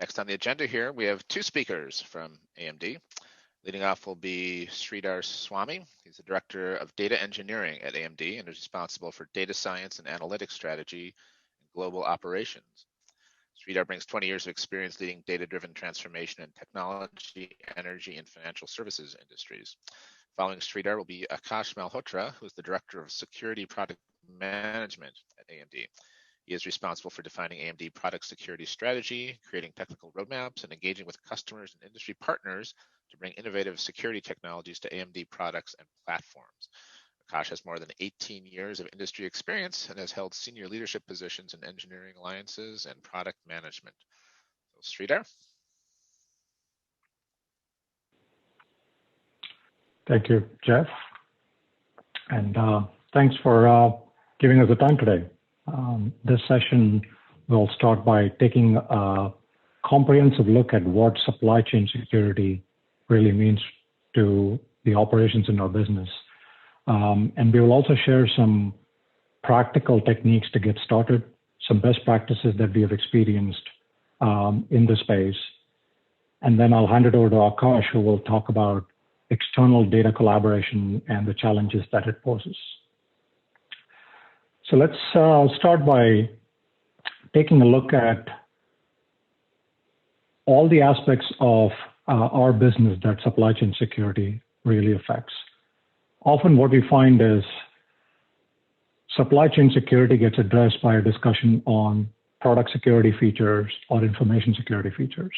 Next on the agenda here, we have two speakers from AMD. Leading off will be Sridhar Swamy. He's the Director of Data Engineering at AMD and is responsible for data science and analytics strategy and global operations. Sridhar brings 20 years of experience leading data-driven transformation in technology, energy, and financial services industries. Following Sridhar will be Akash Malhotra, who is the Director of Security Product Management at AMD. He is responsible for defining AMD product security strategy, creating technical roadmaps, and engaging with customers and industry partners to bring innovative security technologies to AMD products and platforms. Akash has more than 18 years of industry experience and has held senior leadership positions in engineering alliances and product management. So, Sridhar. Thank you, Jeff. And thanks for giving us the time today. This session will start by taking a comprehensive look at what supply chain security really means to the operations in our business. And we will also share some practical techniques to get started, some best practices that we have experienced in the space. And then I'll hand it over to Akash, who will talk about external data collaboration and the challenges that it poses. So let's start by taking a look at all the aspects of our business that supply chain security really affects. Often what we find is supply chain security gets addressed by a discussion on product security features or information security features,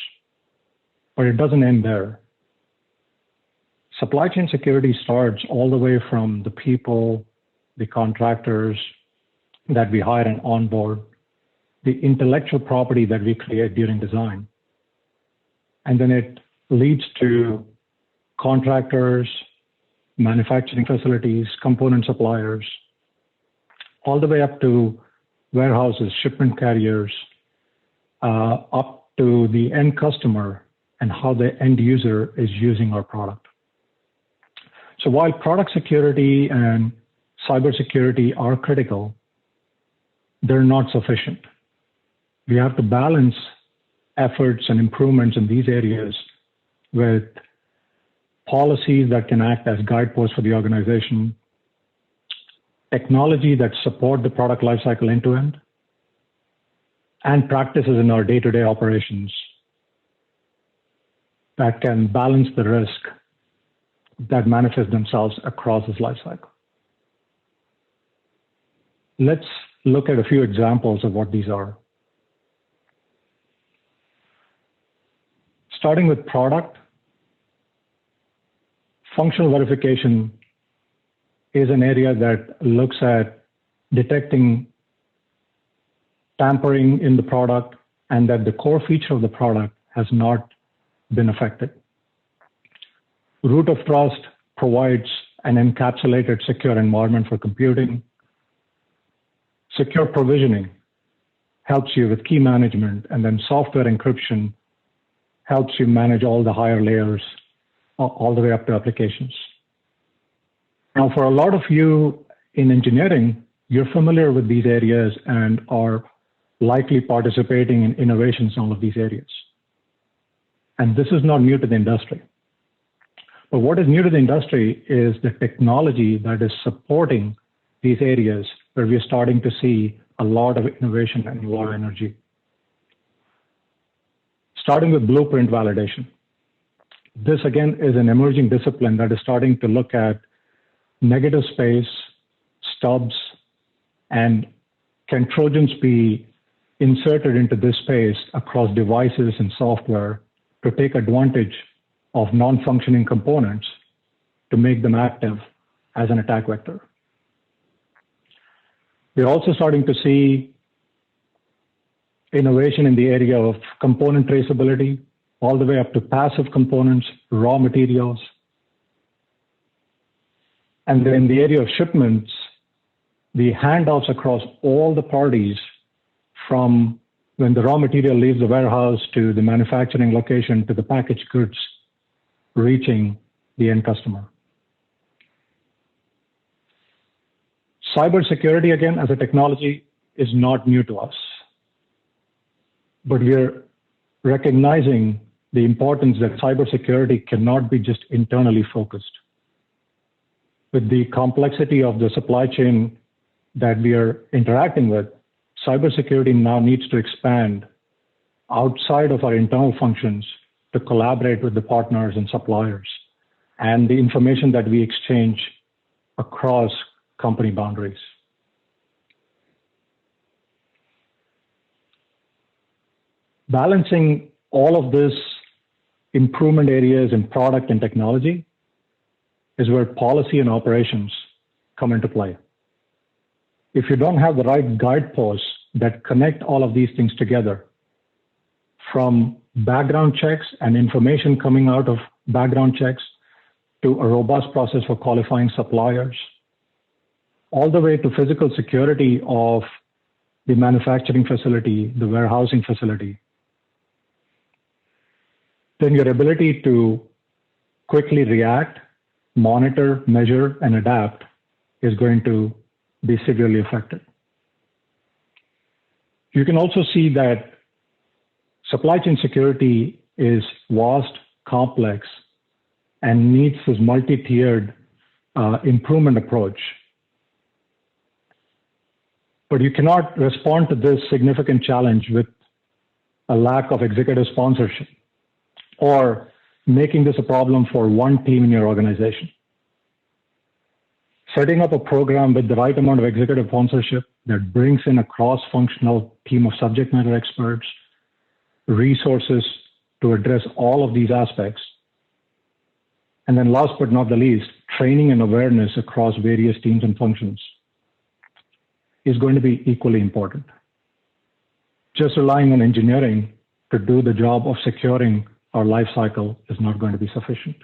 but it doesn't end there. Supply chain security starts all the way from the people, the contractors that we hire and onboard, the intellectual property that we create during design. And then it leads to contractors, manufacturing facilities, component suppliers, all the way up to warehouses, shipment carriers, up to the end customer and how the end user is using our product. So while product security and cybersecurity are critical, they're not sufficient. We have to balance efforts and improvements in these areas with policies that can act as guideposts for the organization, technology that support the product lifecycle end-to-end, and practices in our day-to-day operations that can balance the risk that manifest themselves across this lifecycle. Let's look at a few examples of what these are. Starting with product, functional verification is an area that looks at detecting tampering in the product and that the core feature of the product has not been affected. Root of trust provides an encapsulated secure environment for computing. Secure provisioning helps you with key management, and then software encryption helps you manage all the higher layers all the way up to applications. Now, for a lot of you in engineering, you're familiar with these areas and are likely participating in innovations in all of these areas. And this is not new to the industry. But what is new to the industry is the technology that is supporting these areas where we are starting to see a lot of innovation and a lot of energy. Starting with blueprint validation. This again is an emerging discipline that is starting to look at negative space, stubs, and can Trojans be inserted into this space across devices and software to take advantage of non-functioning components to make them active as an attack vector. We're also starting to see innovation in the area of component traceability, all the way up to passive components, raw materials. And then in the area of shipments, the handoffs across all the parties from when the raw material leaves the warehouse to the manufacturing location to the packaged goods reaching the end customer. Cybersecurity, again, as a technology, is not new to us. but we're recognizing the importance that cybersecurity cannot be just internally focused. With the complexity of the supply chain that we are interacting with, cybersecurity now needs to expand outside of our internal functions to collaborate with the partners and suppliers and the information that we exchange across company boundaries. Balancing all of this improvement areas in product and technology is where policy and operations come into play. If you don't have the right guideposts that connect all of these things together, from background checks and information coming out of background checks to a robust process for qualifying suppliers, all the way to physical security of the manufacturing facility, the warehousing facility, then your ability to quickly react, monitor, measure, and adapt is going to be severely affected. You can also see that supply chain security is vast, complex, and needs this multi-tiered improvement approach. But you cannot respond to this significant challenge with a lack of executive sponsorship or making this a problem for one team in your organization. Setting up a program with the right amount of executive sponsorship that brings in a cross-functional team of subject matter experts, resources to address all of these aspects, and then last but not the least, training and awareness across various teams and functions is going to be equally important. Just relying on engineering to do the job of securing our life cycle is not going to be sufficient.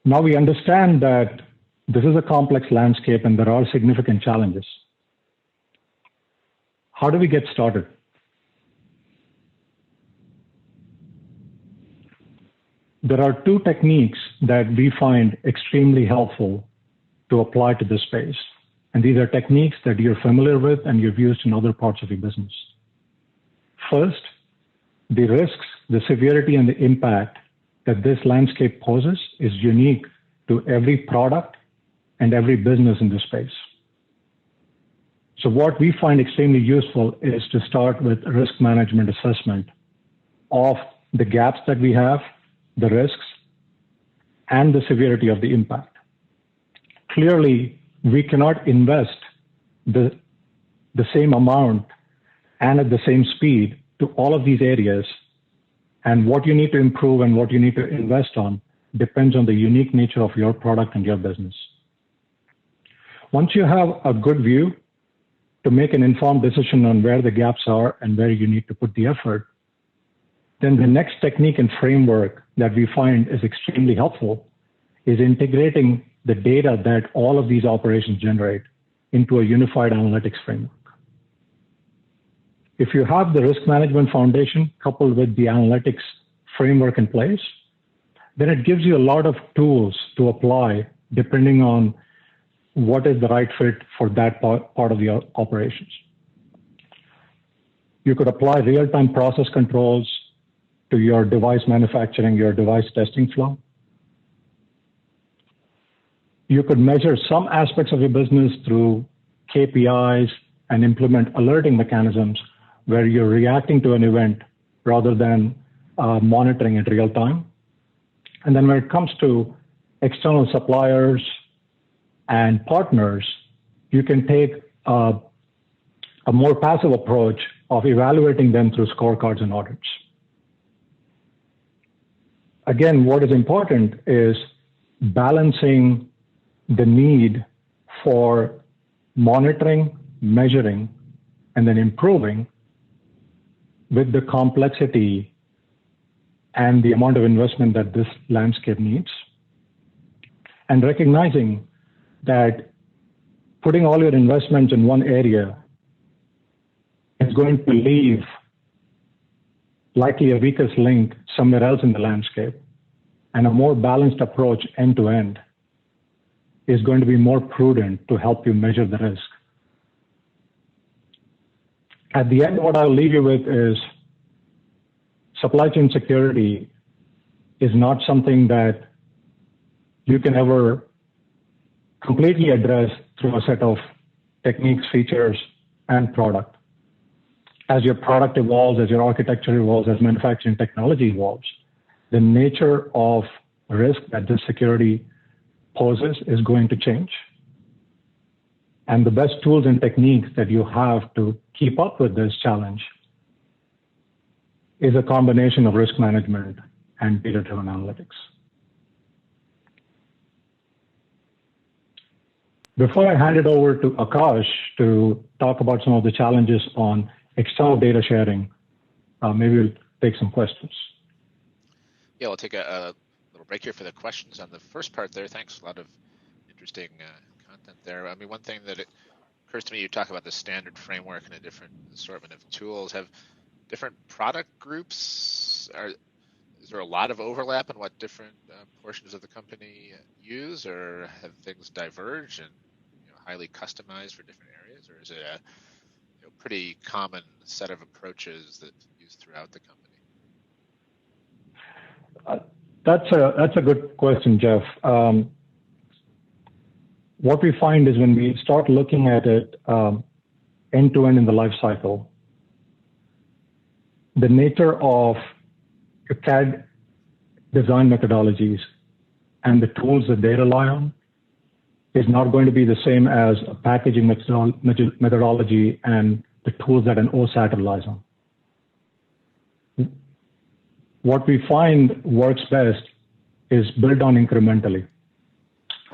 Now we understand that this is a complex landscape and there are significant challenges. How do we get started? There are two techniques that we find extremely helpful to apply to this space. And these are techniques that you're familiar with and you've used in other parts of your business. First, the risks, the severity, and the impact that this landscape poses is unique to every product and every business in this space. So what we find extremely useful is to start with a risk management assessment of the gaps that we have, the risks, and the severity of the impact. Clearly, we cannot invest the same amount and at the same speed to all of these areas. And what you need to improve and what you need to invest on depends on the unique nature of your product and your business. Once you have a good view to make an informed decision on where the gaps are and where you need to put the effort, then the next technique and framework that we find is extremely helpful is integrating the data that all of these operations generate into a unified analytics framework. If you have the risk management foundation coupled with the analytics framework in place, then it gives you a lot of tools to apply depending on what is the right fit for that part of the operations. You could apply real-time process controls to your device manufacturing, your device testing flow. You could measure some aspects of your business through KPIs and implement alerting mechanisms where you're reacting to an event rather than monitoring it real time. And then when it comes to external suppliers and partners, you can take a more passive approach of evaluating them through scorecards and audits. Again, what is important is balancing the need for monitoring, measuring, and then improving with the complexity and the amount of investment that this landscape needs. And recognizing that putting all your investments in one area is going to leave likely a weakest link somewhere else in the landscape, and a more balanced approach end to end is going to be more prudent to help you measure the risk At the end, what I'll leave you with is supply chain security is not something that you can ever completely address through a set of techniques, features, and product. As your product evolves, as your architecture evolves, as manufacturing technology evolves, the nature of risk that this security poses is going to change. And the best tools and techniques that you have to keep up with this challenge is a combination of risk management and data-driven analytics. Before I hand it over to Akash to talk about some of the challenges on external data sharing, maybe we'll take some questions. Yeah, we'll take a little break here for the questions on the first part there. Thanks, a lot of interesting content there. I mean, one thing that it occurs to me, you talk about the standard framework and a different assortment of tools. Have different product groups, is there a lot of overlap in what different portions of the company use, or have things diverged and highly customized for different areas, or is it a pretty common set of approaches that used throughout the company? That's a good question, Jeff. What we find is when we start looking at it end-to-end in the life cycle, the nature of CAD design methodologies and the tools that they rely on is not going to be the same as a packaging methodology and the tools that an OSAT relies on. What we find works best is build on incrementally.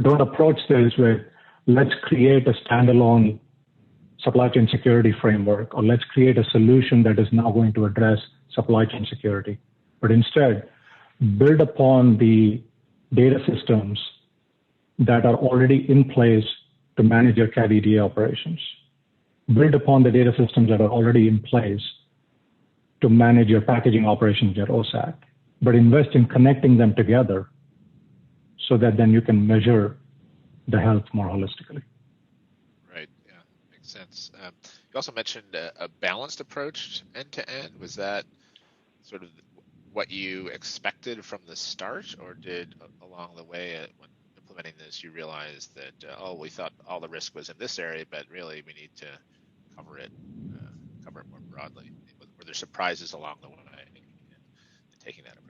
Don't approach this with, let's create a standalone supply chain security framework, or let's create a solution that is now going to address supply chain security. But instead, build upon the data systems that are already in place to manage your CAD EDA operations. Build upon the data systems that are already in place to manage your packaging operations at OSAT, but invest in connecting them together so that then you can measure the health more holistically. Right, yeah, makes sense. You also mentioned a balanced approach end-to-end. Was that sort of what you expected from the start, or did along the way when implementing this you realized that, we thought all the risk was in this area, but really we need to cover it more broadly? Were there surprises along the way in taking that approach?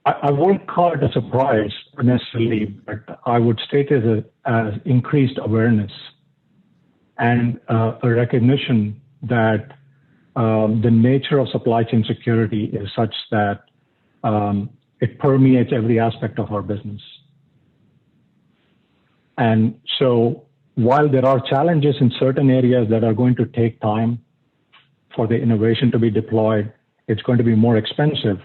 I won't call it a surprise necessarily, but I would state it as increased awareness and a recognition that the nature of supply chain security is such that it permeates every aspect of our business. And so while there are challenges in certain areas that are going to take time for the innovation to be deployed, it's going to be more expensive.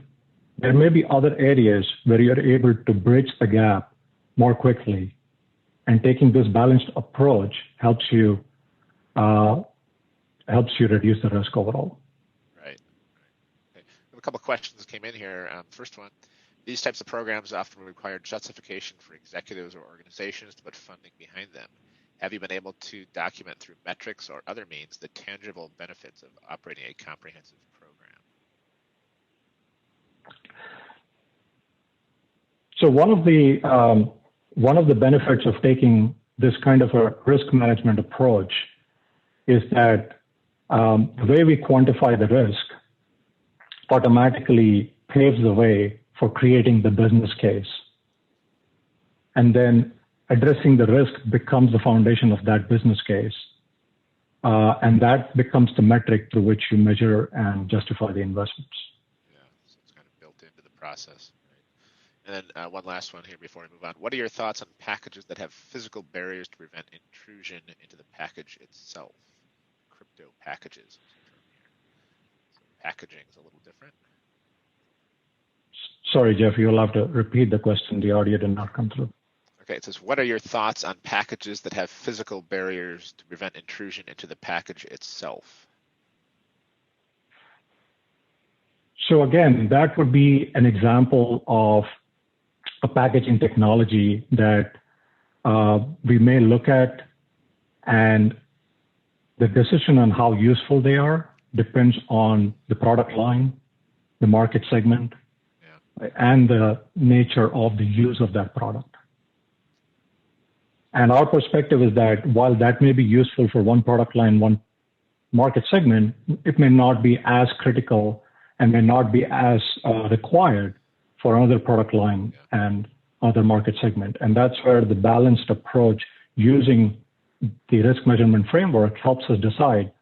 There may be other areas where you're able to bridge the gap more quickly, and taking this balanced approach helps you reduce the risk overall. Right. Okay. A couple of questions came in here. First one, these types of programs often require justification for executives or organizations to put funding behind them. Have you been able to document through metrics or other means the tangible benefits of operating a comprehensive program? So one of the benefits of taking this kind of a risk management approach is that the way we quantify the risk automatically paves the way for creating the business case. And then addressing the risk becomes the foundation of that business case. And that becomes the metric through which you measure and justify the investments. Yeah, so it's kind of built into the process. Right? And then one last one here before we move on. What are your thoughts on packages that have physical barriers to prevent intrusion into the package itself? Crypto packages. So packaging is a little different. Sorry, Jeff, you'll have to repeat the question. The audio did not come through. Okay, it says, what are your thoughts on packages that have physical barriers to prevent intrusion into the package itself? So again, that would be an example of a packaging technology that we may look at And the decision on how useful they are depends on the product line, the market segment, and the nature of the use of that product. And our perspective is that while that may be useful for one product line, one market segment, it may not be as critical and may not be as required for another product line and other market segment. And that's where the balanced approach using the risk measurement framework helps us decide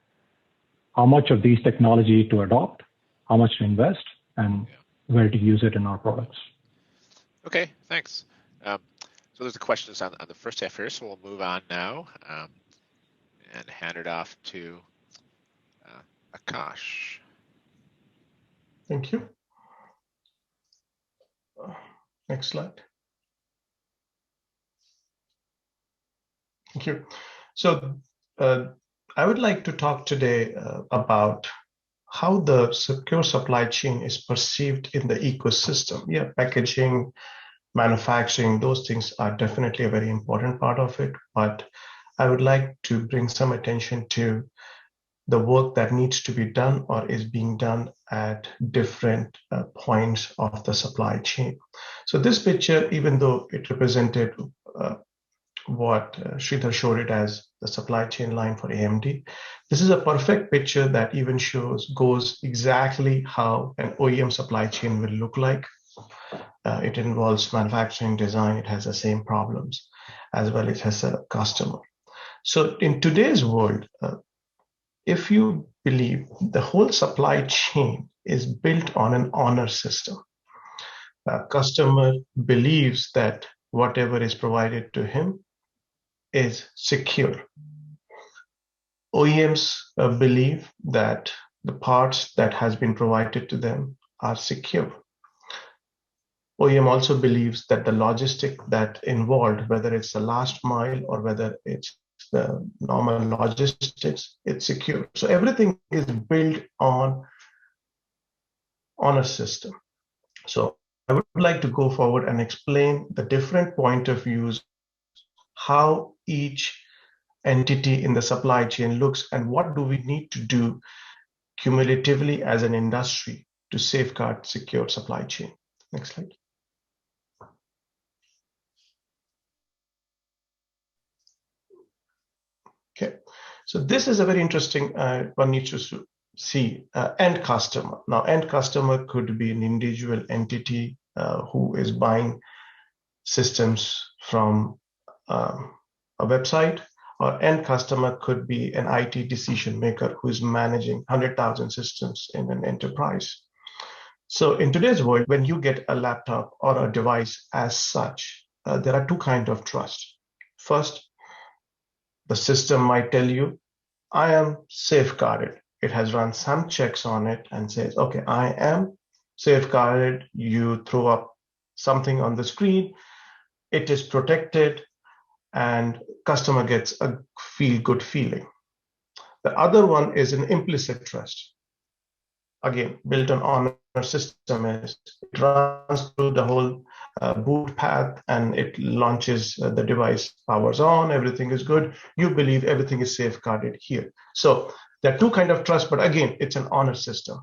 how much of these technology to adopt, how much to invest, and where to use it in our products. Okay, thanks. So there's the questions on the first half here, so we'll move on now and hand it off to Akash. Thank you. Next slide. Thank you. So I would like to talk today about how the secure supply chain is perceived in the ecosystem. Yeah, packaging, manufacturing, those things are definitely a very important part of it, but I would like to bring some attention to the work that needs to be done or is being done at different points of the supply chain. So this picture, even though it represented what Sridhar showed it as the supply chain line for AMD, this is a perfect picture that even goes exactly how an OEM supply chain will look like. It involves manufacturing, design, it has the same problems, as well as it has a customer. So in today's world, if you believe the whole supply chain is built on an honor system, a customer believes that whatever is provided to him is secure. OEMs believe that the parts that has been provided to them are secure. OEM also believes that the logistic that involved, whether it's the last mile or whether it's the normal logistics, it's secure. So everything is built on a system. So I would like to go forward and explain the different point of views, how each entity in the supply chain looks, and what do we need to do cumulatively as an industry to safeguard secure supply chain. Next slide. Okay, so this is a very interesting one needs to see end customer. Now, end customer could be an individual entity who is buying systems from a website, or end customer could be an IT decision maker who is managing 100,000 systems in an enterprise. So in today's world, when you get a laptop or a device as such, there are two kinds of trust. First, the system might tell you, I am safeguarded. It has run some checks on it and says, okay, I am safeguarded. You throw up something on the screen, it is protected, and customer gets a feel-good feeling. The other one is an implicit trust. Again, built on honor system, is it runs through the whole boot path and it launches the device, powers on, everything is good. You believe everything is safeguarded here. So there are two kinds of trust, but again, it's an honor system.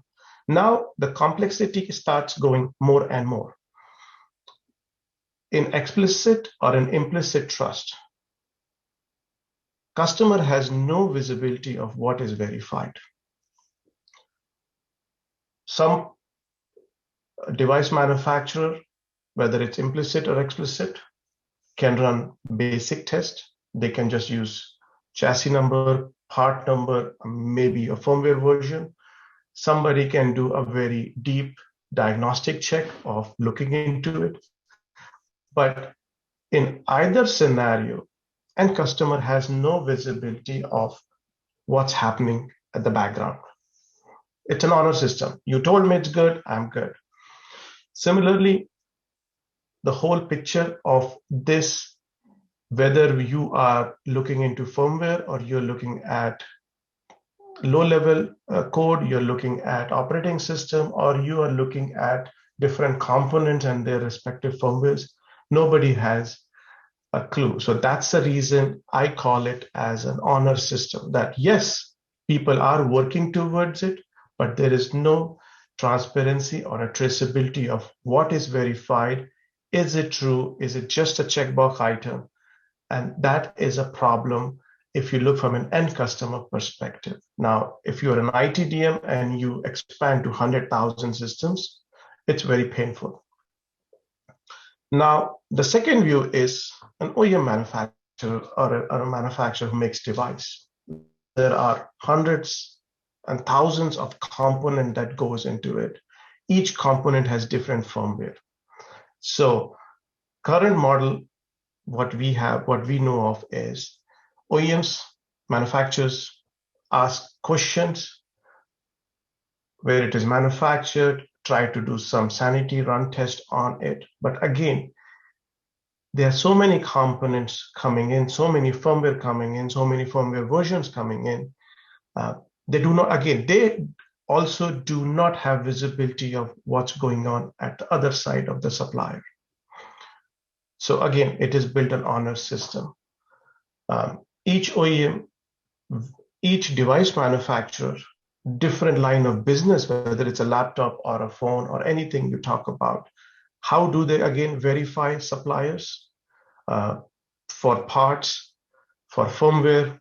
Now the complexity starts going more and more. In explicit or an implicit trust, customer has no visibility of what is verified. Some device manufacturer, whether it's implicit or explicit, can run basic test. They can just use chassis number, part number, maybe a firmware version. Somebody can do a very deep diagnostic check of looking into it. But in either scenario, end customer has no visibility of what's happening at the background. It's an honor system. You told me it's good, I'm good. Similarly, the whole picture of this, whether you are looking into firmware or you're looking at low-level code, you're looking at operating system, or you are looking at different components and their respective firmwares, nobody has a clue. So that's the reason I call it as an honor system, that yes, people are working towards it, but there is no transparency or a traceability of what is verified. Is it true? Is it just a checkbox item? And that is a problem if you look from an end customer perspective. Now, if you're an ITDM and you expand to 100,000 systems, it's very painful. Now, the second view is an OEM manufacturer or a manufacturer who makes device. There are hundreds and thousands of components that goes into it. Each component has different firmware. So current model, what we know of is OEMs, manufacturers ask questions where it is manufactured, try to do some sanity run test on it. But again, there are so many components coming in, so many firmware coming in, so many firmware versions coming in. They also do not have visibility of what's going on at the other side of the supplier. So again, it is built on honor system. Each OEM, each device manufacturer, different line of business, whether it's a laptop or a phone or anything you talk about. How do they again verify suppliers for parts, for firmware,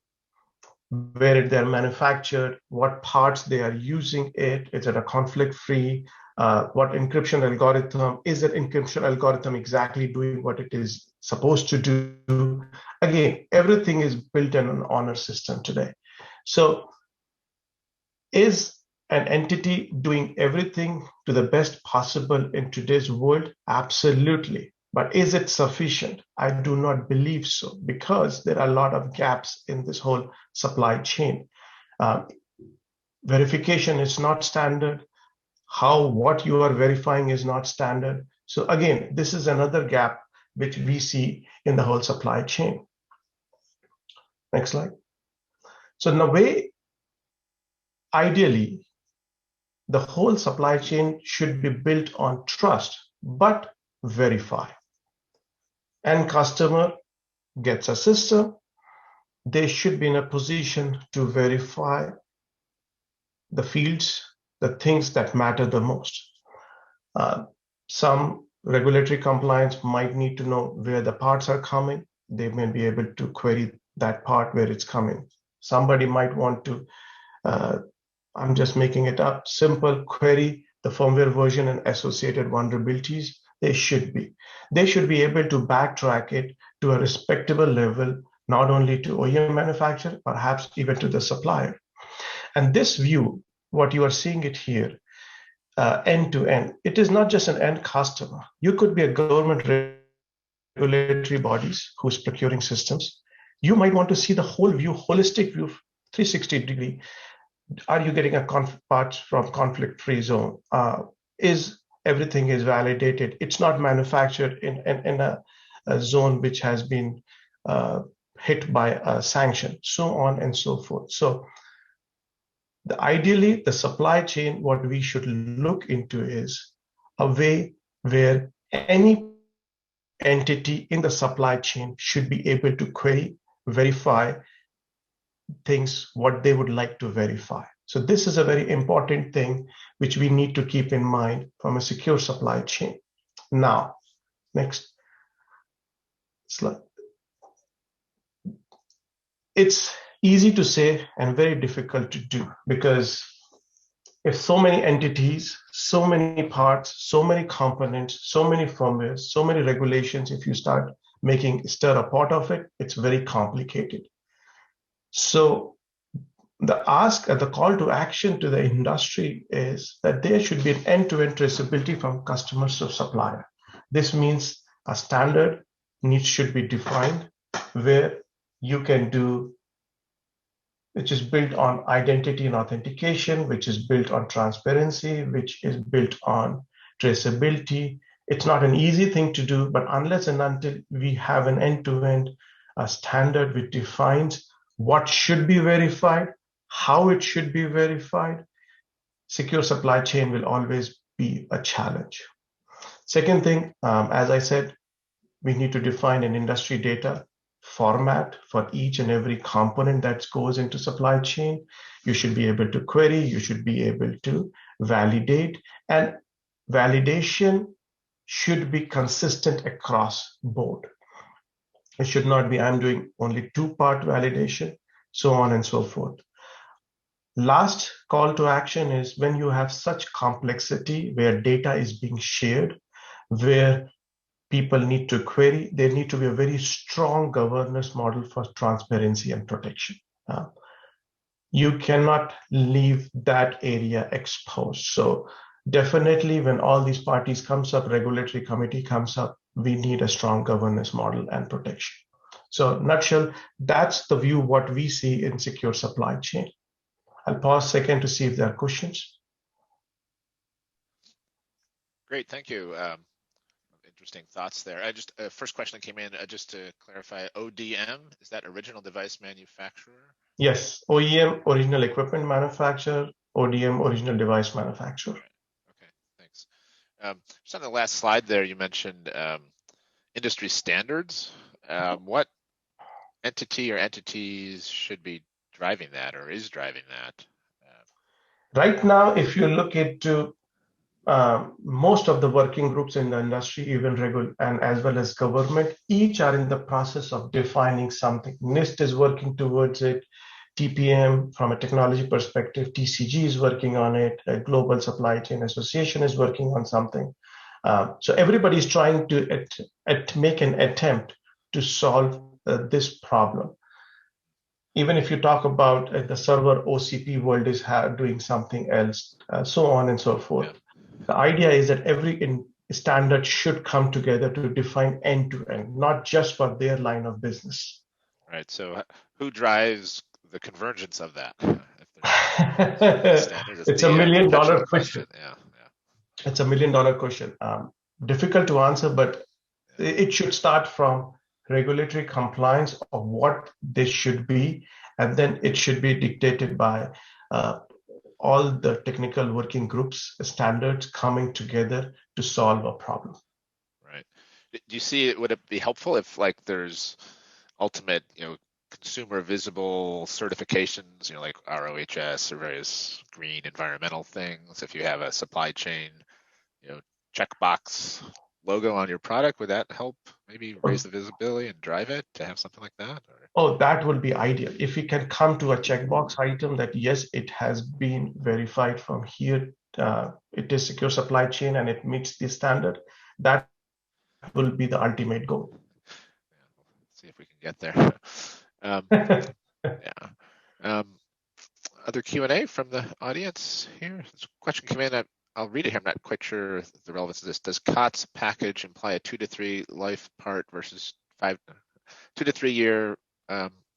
where they're manufactured, what parts they are using it? Is it a conflict-free? What encryption algorithm? Is that encryption algorithm exactly doing what it is supposed to do? Again, everything is built in an honor system today. So is an entity doing everything to the best possible in today's world? Absolutely. But is it sufficient? I do not believe so, because there are a lot of gaps in this whole supply chain. Verification is not standard. What you are verifying is not standard. So again, this is another gap which we see in the whole supply chain. Next slide. So in a way, ideally, the whole supply chain should be built on trust, but verify. End customer gets a system, they should be in a position to verify the fields, the things that matter the most. Some regulatory compliance might need to know where the parts are coming. They may be able to query that part where it's coming. Somebody might want to, I'm just making it up, simple query the firmware version and associated vulnerabilities. They should be able to backtrack it to a respectable level, not only to OEM manufacturer, perhaps even to the supplier. And this view, what you are seeing it here, end to end, it is not just an end customer. You could be a government regulatory bodies who's procuring systems. You might want to see the whole view, holistic view, 360 degree. Are you getting a parts from conflict-free zone? Is everything is validated? It's not manufactured in a zone which has been hit by a sanction, so on and so forth. So ideally, the supply chain, what we should look into is a way where any entity in the supply chain should be able to query, verify things, what they would like to verify. So this is a very important thing which we need to keep in mind from a secure supply chain. Now, next slide. It's easy to say and very difficult to do, because if so many entities, so many parts, so many components, so many firmwares, so many regulations, if you start stir a pot of it, it's very complicated. So the ask and the call to action to the industry is that there should be an end-to-end traceability from customers to supplier. This means a standard should be defined where you can do, which is built on identity and authentication, which is built on transparency, which is built on traceability. It's not an easy thing to do, but unless and until we have an end-to-end standard which defines what should be verified, how it should be verified, secure supply chain will always be a challenge. Second thing, as I said, We need to define an industry data format for each and every component that goes into supply chain. You should be able to query, you should be able to validate, and validation should be consistent across board. It should not be, I'm doing only two-part validation, so on and so forth. Last call to action is when you have such complexity where data is being shared, where people need to query, there need to be a very strong governance model for transparency and protection. You cannot leave that area exposed. So definitely when all these parties comes up, regulatory committee comes up, we need a strong governance model and protection. So nutshell, that's the view what we see in secure supply chain. I'll pause a second to see if there are questions. Great, thank you. Interesting thoughts there. I just first question that came in, just to clarify, ODM, is that original device manufacturer? Yes, OEM, original equipment manufacturer, ODM, original device manufacturer. Okay, thanks. Just on the last slide there, you mentioned industry standards. What entity or entities should be driving that or is driving that? Right now, if you look into most of the working groups in the industry, even regular and as well as government, each are in the process of defining something. NIST is working towards it. TPM, from a technology perspective, TCG is working on it. A Global Supply Chain Association is working on something. So everybody is trying to make an attempt to solve this problem. Even if you talk about the server OCP world is doing something else, so on and so forth. Yeah. The idea is that every standard should come together to define end-to-end, not just for their line of business. Right. So who drives the convergence of that? It's $1 million question. Yeah. It's $1 million question. Difficult to answer, but it should start from regulatory compliance of what this should be, and then it should be dictated by all the technical working groups, standards coming together to solve a problem. Right. Do you see, would it be helpful if there's ultimate, consumer visible certifications, like ROHS or various green environmental things? If you have a supply chain, checkbox logo on your product, would that help maybe raise the visibility and drive it to have something like that? Or? Oh, that would be ideal. If we can come to a checkbox item that, yes, it has been verified from here, it is secure supply chain and it meets the standard, that will be the ultimate goal. Yeah, let's see if we can get there. Yeah. Other Q&A from the audience here? This question came in. I'll read it here. I'm not quite sure the relevance of this. Does COTS package imply a 2 to 3 life part versus 2 to 3 year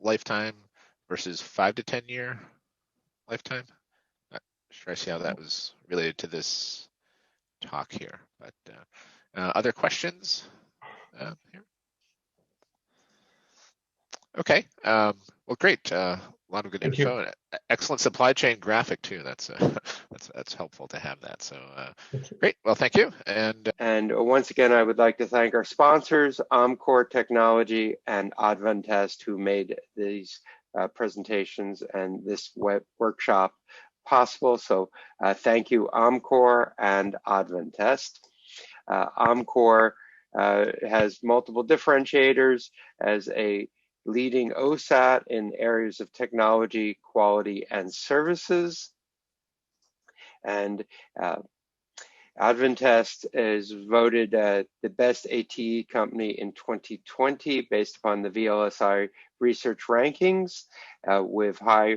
lifetime versus 5 to 10 year lifetime? Not sure I see how that was related to this talk here. But other questions here? Okay. Well, great. A lot of good info. Excellent supply chain graphic too. That's helpful to have that. So great. Well, thank you. And once again, I would like to thank our sponsors, Amcor Technology and Advantest, who made these presentations and this web workshop possible. So thank you, Amcor and Advantest. Amcor has multiple differentiators as a leading OSAT in areas of technology, quality, and services. And Advantest is voted the best ATE company in 2020 based upon the VLSI research rankings with high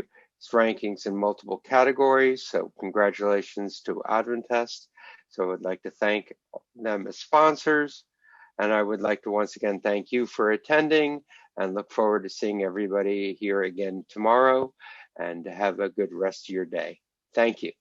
rankings in multiple categories. So congratulations to Advantest. So I would like to thank them as sponsors. And I would like to once again thank you for attending and look forward to seeing everybody here again tomorrow, and have a good rest of your day. Thank you.